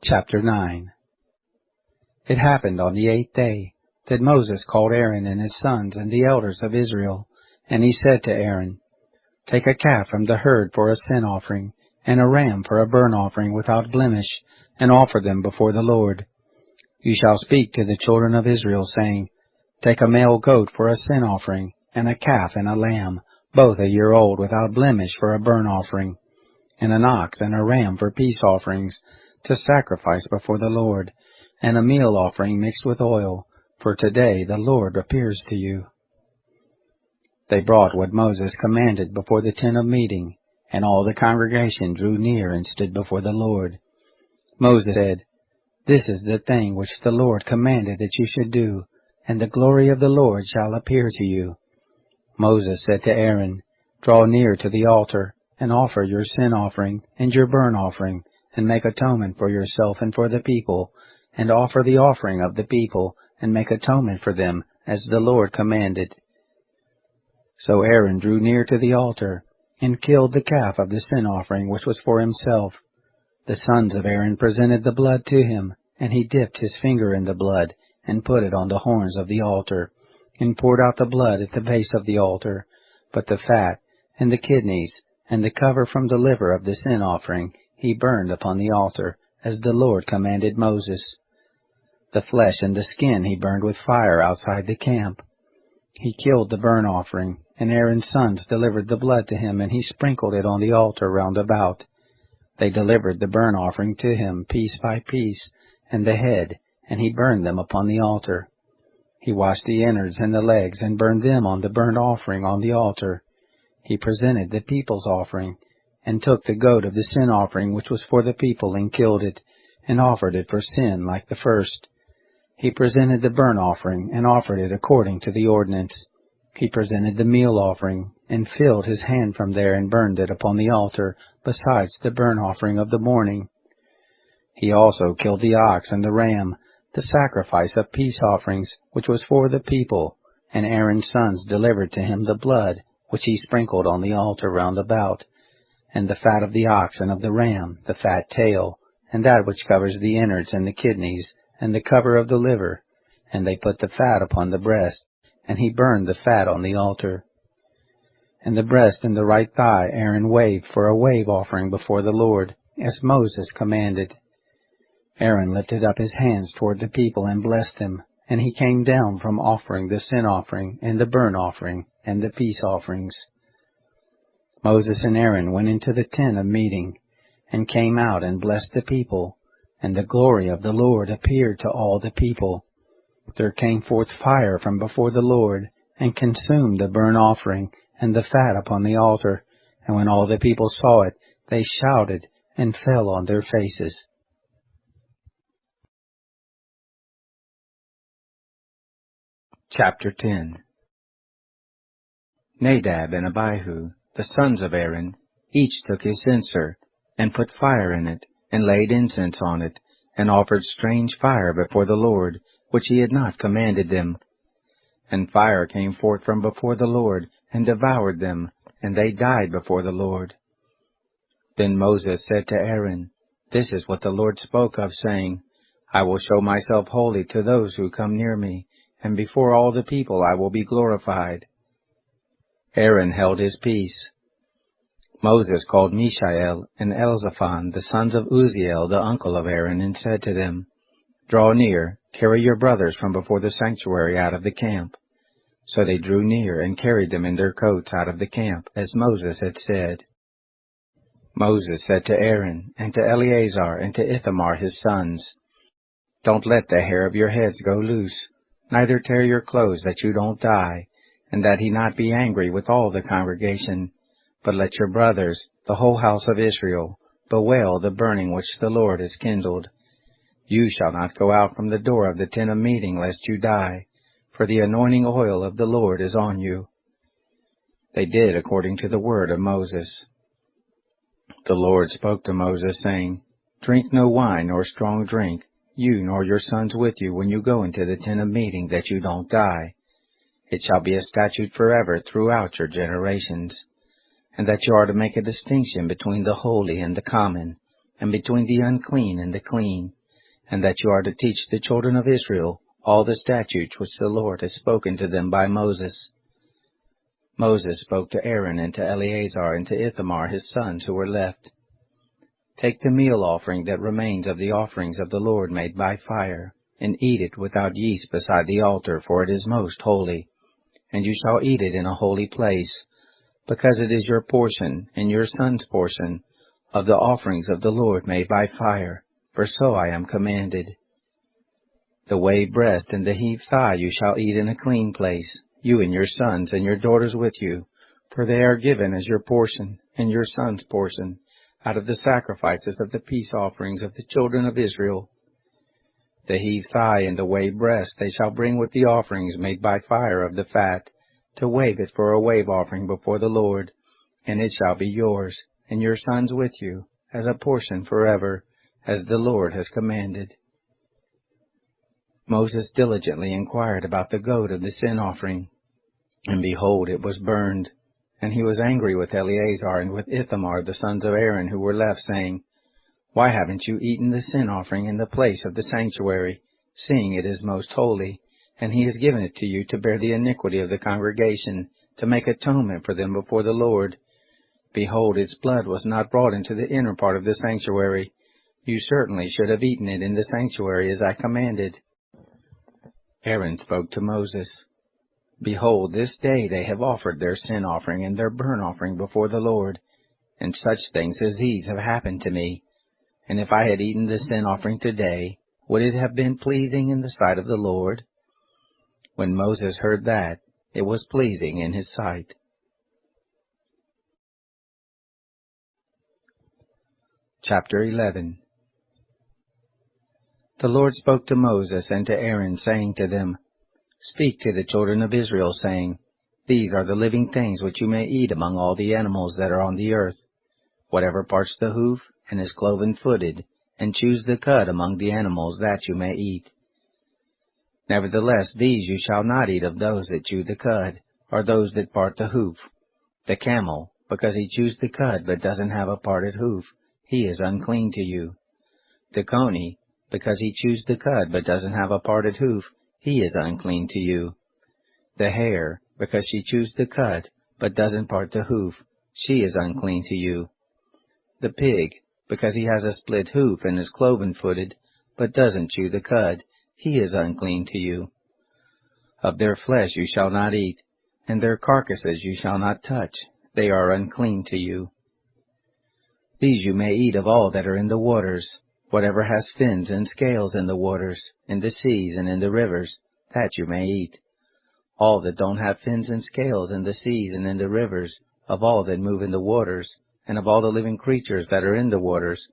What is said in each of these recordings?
Chapter 9. It happened on the 8th day that Moses called Aaron and his sons and the elders of Israel, and he said to Aaron, Take a calf from the herd for a sin offering, and a ram for a burnt offering without blemish, and offer them before the Lord. You shall speak to the children of Israel, saying, Take a male goat for a sin offering, and a calf and a lamb, both a year old, without blemish, for a burnt offering, and an ox and a ram for peace offerings, to sacrifice before the Lord, and a meal offering mixed with oil, for today the Lord appears to you. They brought what Moses commanded before the tent of meeting, and all the congregation drew near and stood before the Lord. Moses said, This is the thing which the Lord commanded that you should do, and the glory of the Lord shall appear to you. Moses said to Aaron, Draw near to the altar, and offer your sin offering and your burnt offering, and make atonement for yourself and for the people, and offer the offering of the people, and make atonement for them, as the Lord commanded. So Aaron drew near to the altar, and killed the calf of the sin offering which was for himself. The sons of Aaron presented the blood to him, and he dipped his finger in the blood, and put it on the horns of the altar, and poured out the blood at the base of the altar. But the fat, and the kidneys, and the cover from the liver of the sin offering he burned upon the altar, as the Lord commanded Moses. The flesh and the skin he burned with fire outside the camp. He killed the burnt offering, and Aaron's sons delivered the blood to him, and he sprinkled it on the altar round about. They delivered the burnt offering to him, piece by piece, and the head, and he burned them upon the altar. He washed the innards and the legs, and burned them on the burnt offering on the altar. He presented the people's offering, and took the goat of the sin offering which was for the people, and killed it, and offered it for sin like the first. He presented the burnt offering, and offered it according to the ordinance. He presented the meal offering, and filled his hand from there, and burned it upon the altar, besides the burnt offering of the morning. He also killed the ox and the ram, the sacrifice of peace offerings, which was for the people, and Aaron's sons delivered to him the blood, which he sprinkled on the altar round about, and the fat of the ox and of the ram, the fat tail, and that which covers the innards and the kidneys, and the cover of the liver, and they put the fat upon the breast, and he burned the fat on the altar. And the breast and the right thigh Aaron waved for a wave offering before the Lord, as Moses commanded. Aaron lifted up his hands toward the people and blessed them, and he came down from offering the sin offering, and the burnt offering, and the peace offerings. Moses and Aaron went into the tent of meeting, and came out and blessed the people, and the glory of the Lord appeared to all the people. There came forth fire from before the Lord, and consumed the burnt offering, and the fat upon the altar, and when all the people saw it, they shouted, and fell on their faces. Chapter 10. Nadab and Abihu, the sons of Aaron, each took his censer, and put fire in it, and laid incense on it, and offered strange fire before the Lord, which he had not commanded them. And fire came forth from before the Lord, and devoured them, and they died before the Lord. Then Moses said to Aaron, This is what the Lord spoke of, saying, I will show myself holy to those who come near me, and before all the people I will be glorified. Aaron held his peace. Moses called Mishael and Elzaphan, the sons of Uzziel, the uncle of Aaron, and said to them, Draw near, carry your brothers from before the sanctuary out of the camp. So they drew near, and carried them in their coats out of the camp, as Moses had said. Moses said to Aaron, and to Eleazar, and to Ithamar his sons, Don't let the hair of your heads go loose, neither tear your clothes, that you don't die, and that he not be angry with all the congregation. But let your brothers, the whole house of Israel, bewail the burning which the Lord has kindled. You shall not go out from the door of the tent of meeting, lest you die, for the anointing oil of the Lord is on you. They did according to the word of Moses. The Lord spoke to Moses, saying, Drink no wine nor strong drink, you nor your sons with you, when you go into the tent of meeting, that you don't die. It shall be a statute forever throughout your generations, and that you are to make a distinction between the holy and the common, and between the unclean and the clean, and that you are to teach the children of Israel all the statutes which the Lord has spoken to them by Moses. Moses spoke to Aaron and to Eleazar and to Ithamar his sons who were left. Take the meal offering that remains of the offerings of the Lord made by fire, and eat it without yeast beside the altar, for it is most holy. And you shall eat it in a holy place, because it is your portion and your son's portion of the offerings of the Lord made by fire, for so I am commanded. The wave breast and the heave thigh you shall eat in a clean place, you and your sons and your daughters with you, for they are given as your portion and your son's portion, out of the sacrifices of the peace offerings of the children of Israel. The heave thigh and the wave breast they shall bring with the offerings made by fire of the fat, to wave it for a wave offering before the Lord, and it shall be yours, and your sons with you, as a portion forever, as the Lord has commanded. Moses diligently inquired about the goat of the sin offering, and behold, it was burned. And he was angry with Eleazar and with Ithamar the sons of Aaron who were left, saying, Why haven't you eaten the sin offering in the place of the sanctuary, seeing it is most holy, and he has given it to you to bear the iniquity of the congregation, to make atonement for them before the Lord? Behold, its blood was not brought into the inner part of the sanctuary. You certainly should have eaten it in the sanctuary as I commanded. Aaron spoke to Moses, Behold, this day they have offered their sin offering and their burnt offering before the Lord, and such things as these have happened to me. And if I had eaten the sin offering today, would it have been pleasing in the sight of the Lord? When Moses heard that, it was pleasing in his sight. Chapter 11. The Lord spoke to Moses and to Aaron, saying to them, Speak to the children of Israel, saying, These are the living things which you may eat among all the animals that are on the earth, whatever parts the hoof, and is cloven-footed, and chews the cud among the animals, that you may eat. Nevertheless, these you shall not eat of those that chew the cud, or those that part the hoof. The camel, because he chews the cud but doesn't have a parted hoof, he is unclean to you. The coney, because he chews the cud but doesn't have a parted hoof, he is unclean to you. The hare, because she chews the cud but doesn't part the hoof, she is unclean to you. The pig, because he has a split hoof and is cloven-footed, but doesn't chew the cud, he is unclean to you. Of their flesh you shall not eat, and their carcasses you shall not touch, they are unclean to you. These you may eat of all that are in the waters, whatever has fins and scales in the waters, in the seas and in the rivers, that you may eat. All that don't have fins and scales in the seas and in the rivers, of all that move in the waters, and of all the living creatures that are in the waters,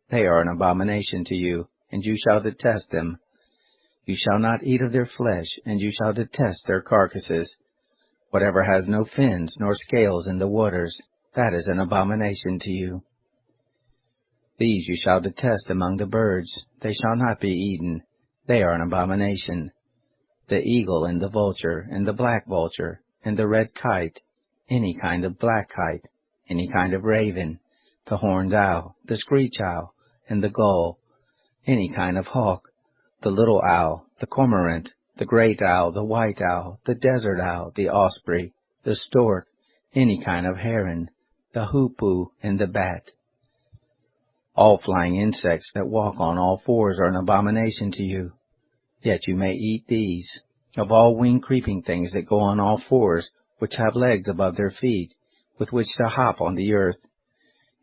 they are an abomination to you, and you shall detest them. You shall not eat of their flesh, and you shall detest their carcasses. Whatever has no fins nor scales in the waters, that is an abomination to you. These you shall detest among the birds, they shall not be eaten, they are an abomination. The eagle and the vulture, and the black vulture, and the red kite, any kind of black kite, any kind of raven, the horned owl, the screech owl, and the gull, any kind of hawk, the little owl, the cormorant, the great owl, the white owl, the desert owl, the osprey, the stork, any kind of heron, the hoopoe, and the bat. All flying insects that walk on all fours are an abomination to you. Yet you may eat these, of all winged creeping things that go on all fours, which have legs above their feet, with which to hop on the earth.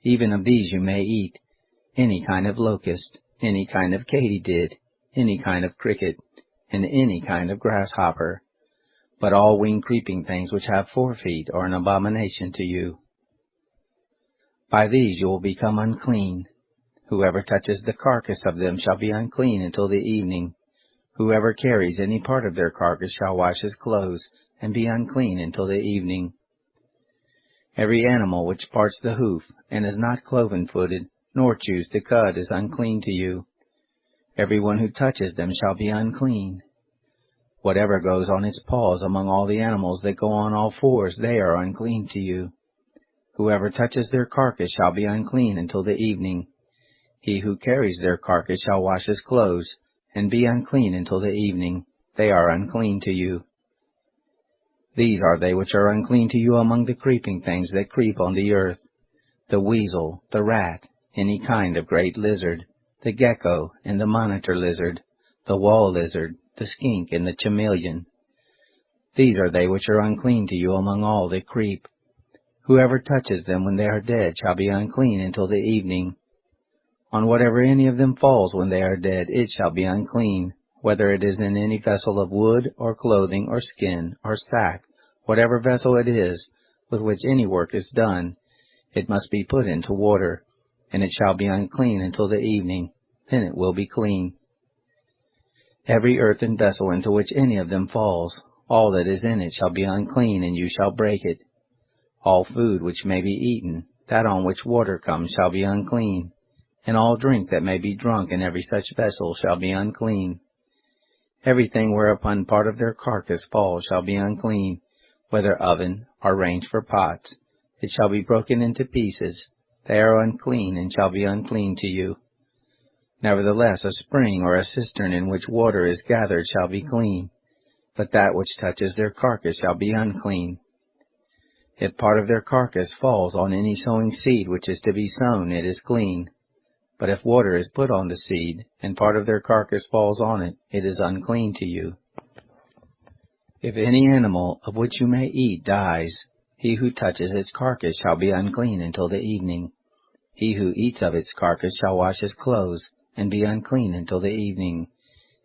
Even of these you may eat, any kind of locust, any kind of katydid, any kind of cricket, and any kind of grasshopper. But all winged creeping things which have 4 feet are an abomination to you. By these you will become unclean. Whoever touches the carcass of them shall be unclean until the evening. Whoever carries any part of their carcass shall wash his clothes, and be unclean until the evening. Every animal which parts the hoof, and is not cloven-footed, nor chews the cud, is unclean to you. Every one who touches them shall be unclean. Whatever goes on its paws among all the animals that go on all fours, they are unclean to you. Whoever touches their carcass shall be unclean until the evening. He who carries their carcass shall wash his clothes, and be unclean until the evening. They are unclean to you. These are they which are unclean to you among the creeping things that creep on the earth: the weasel, the rat, any kind of great lizard, the gecko and the monitor lizard, the wall lizard, the skink and the chameleon. These are they which are unclean to you among all that creep. Whoever touches them when they are dead shall be unclean until the evening. On whatever any of them falls when they are dead, it shall be unclean, whether it is in any vessel of wood, or clothing, or skin, or sack, whatever vessel it is, with which any work is done, it must be put into water, and it shall be unclean until the evening, then it will be clean. Every earthen vessel into which any of them falls, all that is in it shall be unclean, and you shall break it. All food which may be eaten, that on which water comes, shall be unclean, and all drink that may be drunk in every such vessel shall be unclean. Everything whereupon part of their carcass falls shall be unclean, whether oven or range for pots. It shall be broken into pieces. They are unclean, and shall be unclean to you. Nevertheless, a spring or a cistern in which water is gathered shall be clean, but that which touches their carcass shall be unclean. If part of their carcass falls on any sowing seed which is to be sown, it is clean. But if water is put on the seed, and part of their carcass falls on it, it is unclean to you. If any animal of which you may eat dies, he who touches its carcass shall be unclean until the evening. He who eats of its carcass shall wash his clothes, and be unclean until the evening.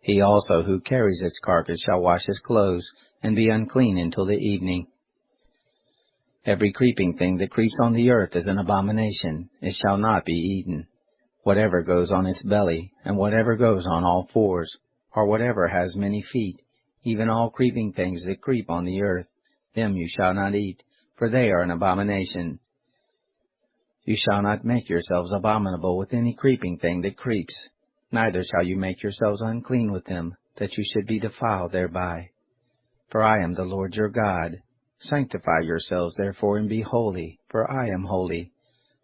He also who carries its carcass shall wash his clothes, and be unclean until the evening. Every creeping thing that creeps on the earth is an abomination. It shall not be eaten. Whatever goes on its belly, and whatever goes on all fours, or whatever has many feet, even all creeping things that creep on the earth, them you shall not eat, for they are an abomination. You shall not make yourselves abominable with any creeping thing that creeps, neither shall you make yourselves unclean with them, that you should be defiled thereby. For I am the Lord your God. Sanctify yourselves therefore, and be holy, for I am holy.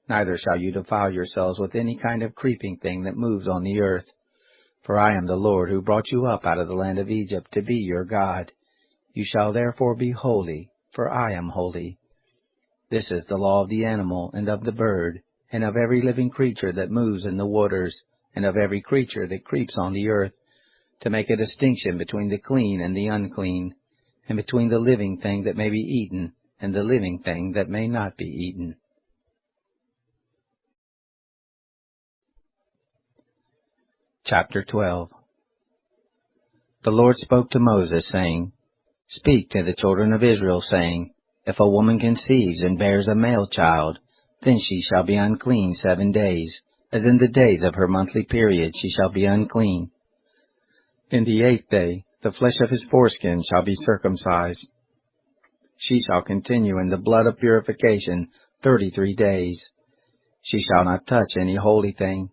Neither shall you defile yourselves with any kind of creeping thing that moves on the earth. For I am the Lord who brought you up out of the land of Egypt to be your God. You shall therefore be holy, for I am holy. This is the law of the animal, and of the bird, and of every living creature that moves in the waters, and of every creature that creeps on the earth, to make a distinction between the clean and the unclean, and between the living thing that may be eaten, and the living thing that may not be eaten. Chapter 12. The Lord spoke to Moses, saying, Speak to the children of Israel, saying, If a woman conceives and bears a male child, then she shall be unclean 7 days, as in the days of her monthly period she shall be unclean. In the 8th day the flesh of his foreskin shall be circumcised. She shall continue in the blood of purification 33 days. She shall not touch any holy thing,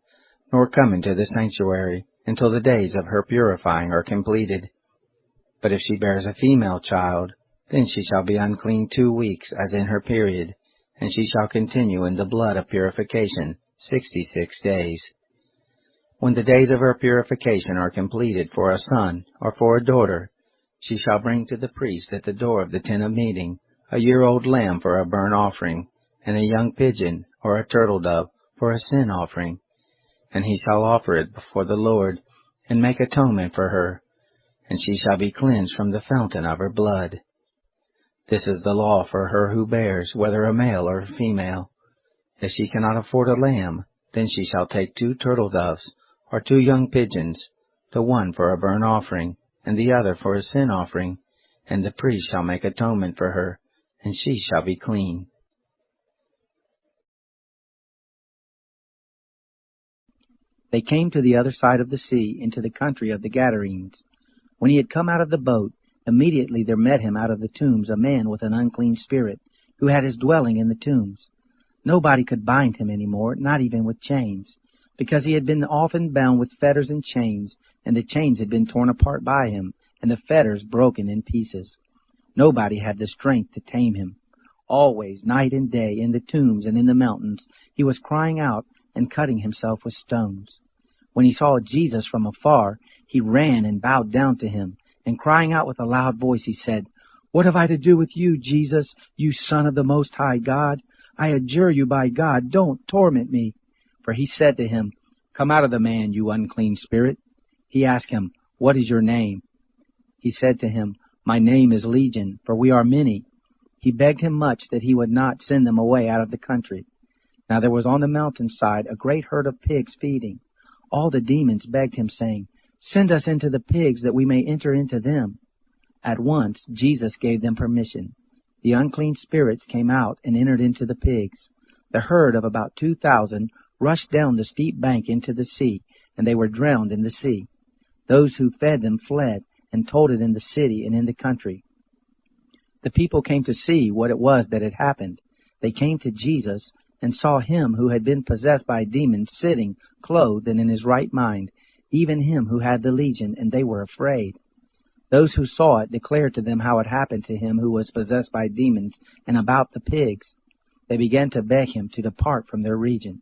nor come into the sanctuary, until the days of her purifying are completed. But if she bears a female child, then she shall be unclean 2 weeks, as in her period, and she shall continue in the blood of purification 66 days. When the days of her purification are completed for a son or for a daughter, she shall bring to the priest at the door of the tent of meeting a year-old lamb for a burnt offering, and a young pigeon or a turtle-dove for a sin offering. And he shall offer it before the Lord, and make atonement for her, and she shall be cleansed from the fountain of her blood. This is the law for her who bears, whether a male or a female. If she cannot afford a lamb, then she shall take 2 turtle-doves, or 2 young pigeons, the one for a burnt offering, and the other for a sin offering, and the priest shall make atonement for her, and she shall be clean. They came to the other side of the sea, into the country of the Gadarenes. When he had come out of the boat, immediately there met him out of the tombs a man with an unclean spirit, who had his dwelling in the tombs. Nobody could bind him any more, not even with chains, because he had been often bound with fetters and chains, and the chains had been torn apart by him, and the fetters broken in pieces. Nobody had the strength to tame him. Always, night and day, in the tombs and in the mountains, he was crying out and cutting himself with stones. When he saw Jesus from afar, he ran and bowed down to him, and crying out with a loud voice, he said, "What have I to do with you, Jesus, you Son of the Most High God? I adjure you by God, don't torment me." For he said to him, "Come out of the man, you unclean spirit." He asked him, "What is your name?" He said to him, "My name is Legion, for we are many." He begged him much that he would not send them away out of the country. Now there was on the mountainside a great herd of pigs feeding. All the demons begged him, saying, "Send us into the pigs, that we may enter into them." At once Jesus gave them permission. The unclean spirits came out and entered into the pigs. The herd of about 2,000 rushed down the steep bank into the sea, and they were drowned in the sea. Those who fed them fled, and told it in the city and in the country. The people came to see what it was that had happened. They came to Jesus, and saw him who had been possessed by demons sitting, clothed and in his right mind, even him who had the legion, and they were afraid. Those who saw it declared to them how it happened to him who was possessed by demons, and about the pigs. They began to beg him to depart from their region.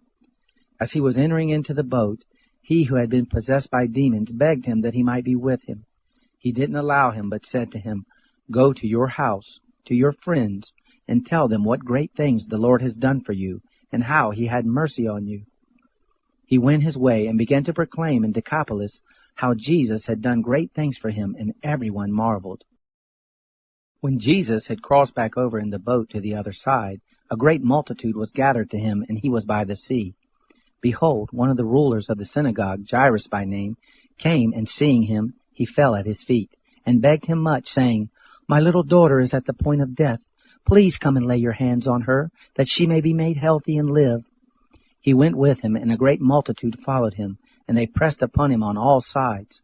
As he was entering into the boat, he who had been possessed by demons begged him that he might be with him. He didn't allow him, but said to him, "Go to your house, to your friends, and tell them what great things the Lord has done for you, and how he had mercy on you." He went his way and began to proclaim in Decapolis how Jesus had done great things for him, and everyone marveled. When Jesus had crossed back over in the boat to the other side, a great multitude was gathered to him, and he was by the sea. Behold, one of the rulers of the synagogue, Jairus by name, came, and seeing him, he fell at his feet, and begged him much, saying, "My little daughter is at the point of death. Please come and lay your hands on her, that she may be made healthy and live." He went with him, and a great multitude followed him, and they pressed upon him on all sides.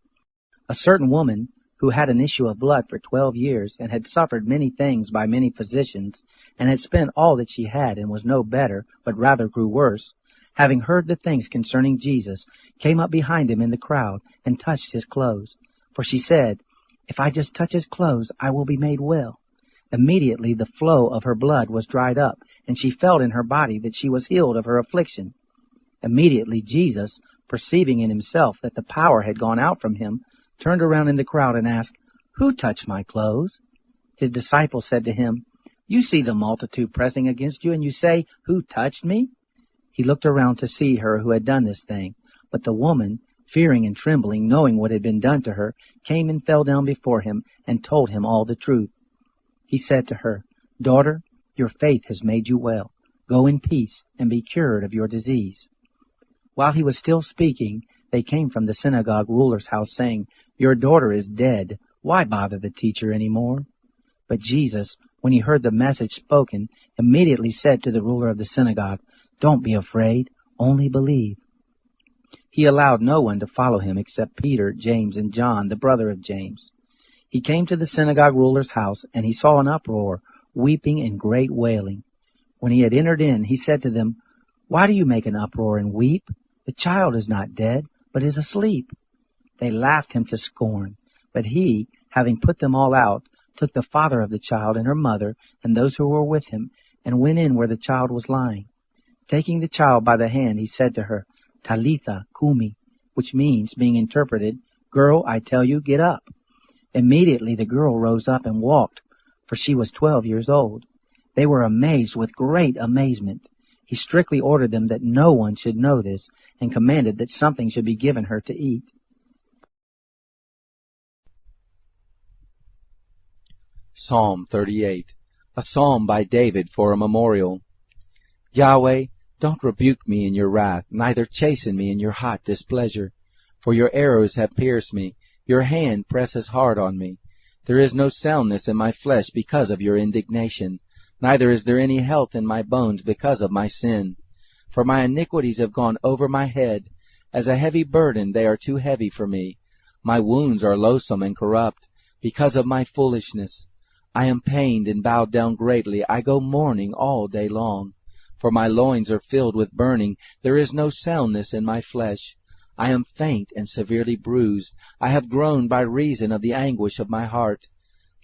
A certain woman, who had an issue of blood for 12 years, and had suffered many things by many physicians, and had spent all that she had, and was no better, but rather grew worse, having heard the things concerning Jesus, came up behind him in the crowd, and touched his clothes. For she said, "If I just touch his clothes, I will be made well." Immediately the flow of her blood was dried up, and she felt in her body that she was healed of her affliction. Immediately Jesus, perceiving in himself that the power had gone out from him, turned around in the crowd and asked, "Who touched my clothes?" His disciples said to him, "You see the multitude pressing against you, and you say, 'Who touched me?'" He looked around to see her who had done this thing. But the woman, fearing and trembling, knowing what had been done to her, came and fell down before him, and told him all the truth. He said to her, "Daughter, your faith has made you well. Go in peace, and be cured of your disease." While he was still speaking, they came from the synagogue ruler's house, saying, "Your daughter is dead. Why bother the teacher any more?" But Jesus, when he heard the message spoken, immediately said to the ruler of the synagogue, "Don't be afraid, only believe." He allowed no one to follow him except Peter, James, and John, the brother of James. He came to the synagogue ruler's house, and he saw an uproar, weeping and great wailing. When he had entered in, he said to them, "Why do you make an uproar and weep? The child is not dead, but is asleep." They laughed him to scorn. But he, having put them all out, took the father of the child and her mother and those who were with him, and went in where the child was lying. Taking the child by the hand, he said to her, "Talitha kumi," which means, being interpreted, "Girl, I tell you, get up." Immediately the girl rose up and walked, for she was 12 years old. They were amazed with great amazement. He strictly ordered them that no one should know this, and commanded that something should be given her to eat. Psalm 38, a psalm by David for a memorial. Yahweh, don't rebuke me in your wrath, neither chasten me in your hot displeasure. For your arrows have pierced me, your hand presses hard on me. There is no soundness in my flesh because of your indignation, neither is there any health in my bones because of my sin. For my iniquities have gone over my head. As a heavy burden they are too heavy for me. My wounds are loathsome and corrupt, because of my foolishness. I am pained and bowed down greatly. I go mourning all day long. For my loins are filled with burning. There is no soundness in my flesh. I am faint and severely bruised. I have groaned by reason of the anguish of my heart.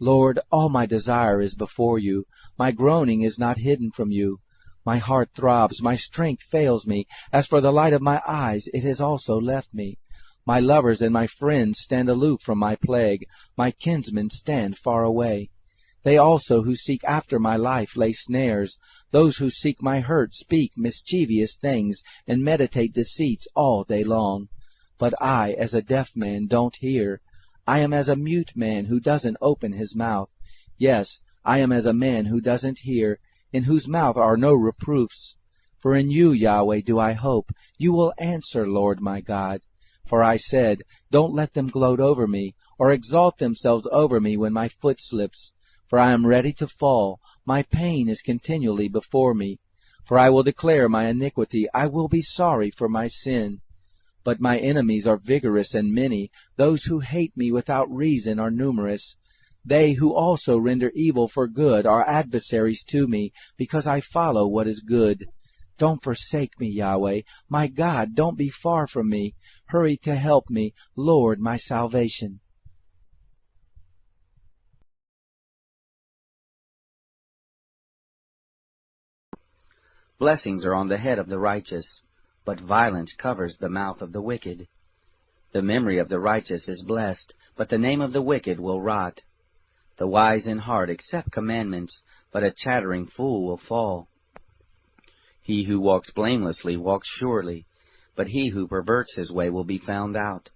Lord, all my desire is before you. My groaning is not hidden from you. My heart throbs, my strength fails me. As for the light of my eyes, it has also left me. My lovers and my friends stand aloof from my plague. My kinsmen stand far away. They also who seek after my life lay snares. Those who seek my hurt speak mischievous things and meditate deceits all day long. But I, as a deaf man, don't hear. I am as a mute man who doesn't open his mouth. Yes, I am as a man who doesn't hear, in whose mouth are no reproofs. For in you, Yahweh, do I hope. You will answer, Lord my God. For I said, don't let them gloat over me, or exalt themselves over me when my foot slips. For I am ready to fall. My pain is continually before me. For I will declare my iniquity. I will be sorry for my sin. But my enemies are vigorous and many. Those who hate me without reason are numerous. They who also render evil for good are adversaries to me, because I follow what is good. Don't forsake me, Yahweh. My God, don't be far from me. Hurry to help me, Lord, my salvation. Blessings are on the head of the righteous, but violence covers the mouth of the wicked. The memory of the righteous is blessed, but the name of the wicked will rot. The wise in heart accept commandments, but a chattering fool will fall. He who walks blamelessly walks surely, but he who perverts his way will be found out.